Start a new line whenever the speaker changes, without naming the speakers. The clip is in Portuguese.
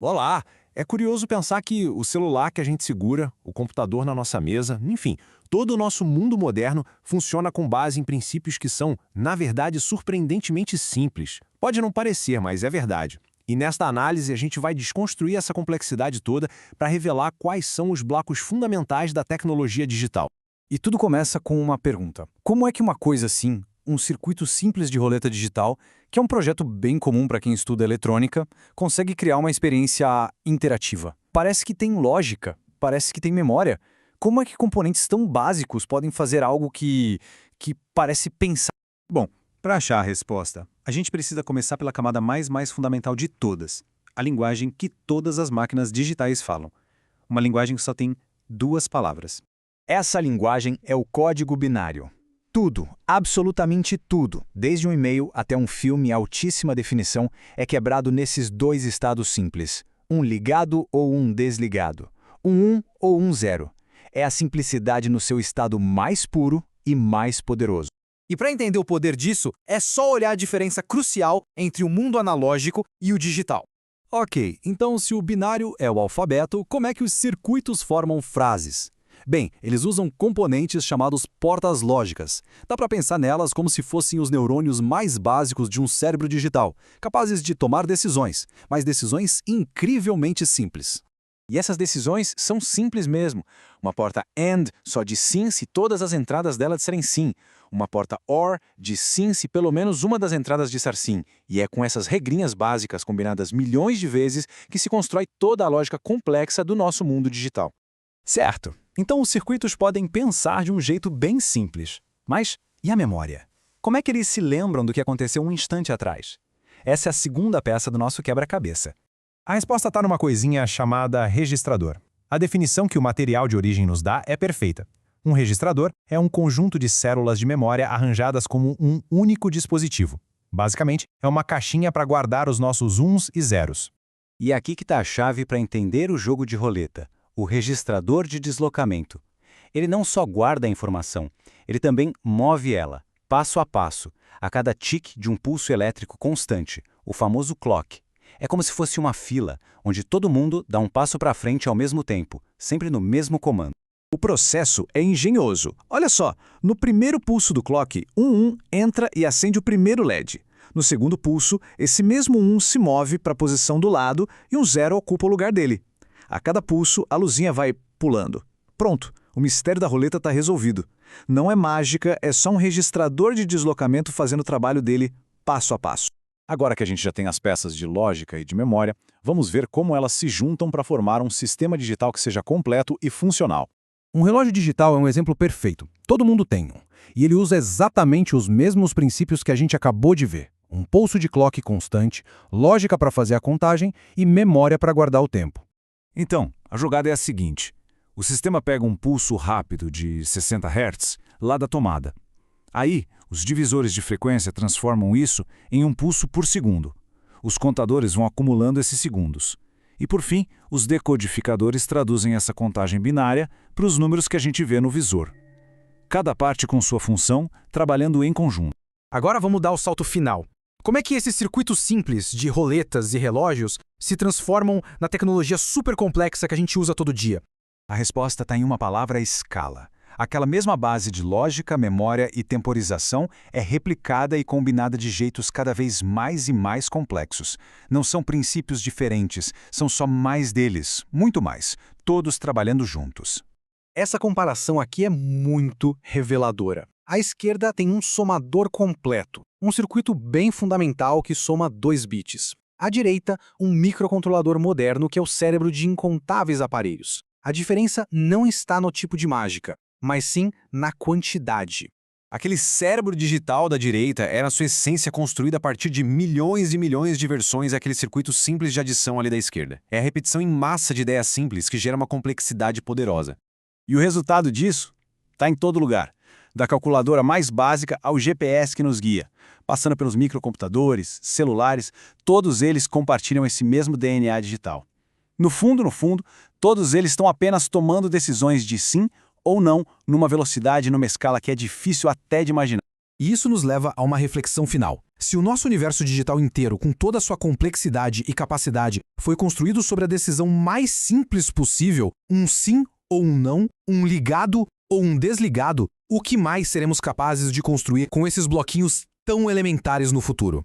Olá! É curioso pensar que o celular que a gente segura, o computador na nossa mesa, enfim, todo o nosso mundo moderno funciona com base em princípios que são, na verdade, surpreendentemente simples. Pode não parecer, mas é verdade. E nesta análise a gente vai desconstruir essa complexidade toda para revelar quais são os blocos fundamentais da tecnologia digital.
E tudo começa com uma pergunta. Como é que uma coisa assim, um circuito simples de roleta digital, que é um projeto bem comum para quem estuda eletrônica, consegue criar uma experiência interativa? Parece que tem lógica, parece que tem memória. Como é que componentes tão básicos podem fazer algo que parece pensar?
Bom, para achar a resposta, a gente precisa começar pela camada mais fundamental de todas, a linguagem que todas as máquinas digitais falam. Uma linguagem que só tem duas palavras.
Essa linguagem é o código binário. Tudo, absolutamente tudo, desde um e-mail até um filme em altíssima definição, é quebrado nesses dois estados simples, um ligado ou um desligado, um 1 ou um 0. É a simplicidade no seu estado mais puro e mais poderoso.
E para entender o poder disso, é só olhar a diferença crucial entre o mundo analógico e o digital.
Ok, então se o binário é o alfabeto, como é que os circuitos formam frases? Bem, eles usam componentes chamados portas lógicas. Dá para pensar nelas como se fossem os neurônios mais básicos de um cérebro digital, capazes de tomar decisões, mas decisões incrivelmente simples.
E essas decisões são simples mesmo. Uma porta AND só diz sim se todas as entradas dela disserem sim. Uma porta OR diz sim se pelo menos uma das entradas disser sim. E é com essas regrinhas básicas combinadas milhões de vezes que se constrói toda a lógica complexa do nosso mundo digital.
Certo. Então os circuitos podem pensar de um jeito bem simples. Mas e a memória? Como é que eles se lembram do que aconteceu um instante atrás? Essa é a segunda peça do nosso quebra-cabeça.
A resposta está numa coisinha chamada registrador. A definição que o material de origem nos dá é perfeita. Um registrador é um conjunto de células de memória arranjadas como um único dispositivo. Basicamente, é uma caixinha para guardar os nossos uns e zeros.
E é aqui que está a chave para entender o jogo de roleta, o registrador de deslocamento. Ele não só guarda a informação, ele também move ela, passo a passo, a cada tique de um pulso elétrico constante, o famoso clock. É como se fosse uma fila, onde todo mundo dá um passo para frente ao mesmo tempo, sempre no mesmo comando.
O processo é engenhoso. Olha só, no primeiro pulso do clock, um 1 entra e acende o primeiro LED. No segundo pulso, esse mesmo 1 se move para a posição do lado e um 0 ocupa o lugar dele. A cada pulso, a luzinha vai pulando. Pronto, o mistério da roleta está resolvido. Não é mágica, é só um registrador de deslocamento fazendo o trabalho dele passo a passo.
Agora que a gente já tem as peças de lógica e de memória, vamos ver como elas se juntam para formar um sistema digital que seja completo e funcional.
Um relógio digital é um exemplo perfeito. Todo mundo tem um. E ele usa exatamente os mesmos princípios que a gente acabou de ver. Um pulso de clock constante, lógica para fazer a contagem e memória para guardar o tempo.
Então, a jogada é a seguinte. O sistema pega um pulso rápido de 60 Hz lá da tomada. Aí, os divisores de frequência transformam isso em um pulso por segundo. Os contadores vão acumulando esses segundos. E, por fim, os decodificadores traduzem essa contagem binária para os números que a gente vê no visor. Cada parte com sua função, trabalhando em conjunto.
Agora vamos dar o salto final. Como é que esses circuitos simples de roletas e relógios se transformam na tecnologia super complexa que a gente usa todo dia?
A resposta está em uma palavra: escala. Aquela mesma base de lógica, memória e temporização é replicada e combinada de jeitos cada vez mais e mais complexos. Não são princípios diferentes, são só mais deles, muito mais, todos trabalhando juntos.
Essa comparação aqui é muito reveladora. À esquerda tem um somador completo, um circuito bem fundamental que soma 2 bits. À direita, um microcontrolador moderno que é o cérebro de incontáveis aparelhos. A diferença não está no tipo de mágica, mas sim na quantidade.
Aquele cérebro digital da direita era na sua essência construído a partir de milhões e milhões de versões daquele circuito simples de adição ali da esquerda. É a repetição em massa de ideias simples que gera uma complexidade poderosa.
E o resultado disso está em todo lugar, da calculadora mais básica ao GPS que nos guia, passando pelos microcomputadores, celulares, todos eles compartilham esse mesmo DNA digital. No fundo, todos eles estão apenas tomando decisões de sim ou não numa velocidade e numa escala que é difícil até de imaginar.
E isso nos leva a uma reflexão final. Se o nosso universo digital inteiro, com toda a sua complexidade e capacidade, foi construído sobre a decisão mais simples possível, um sim ou um não, um ligado ou um desligado, o que mais seremos capazes de construir com esses bloquinhos tão elementares no futuro?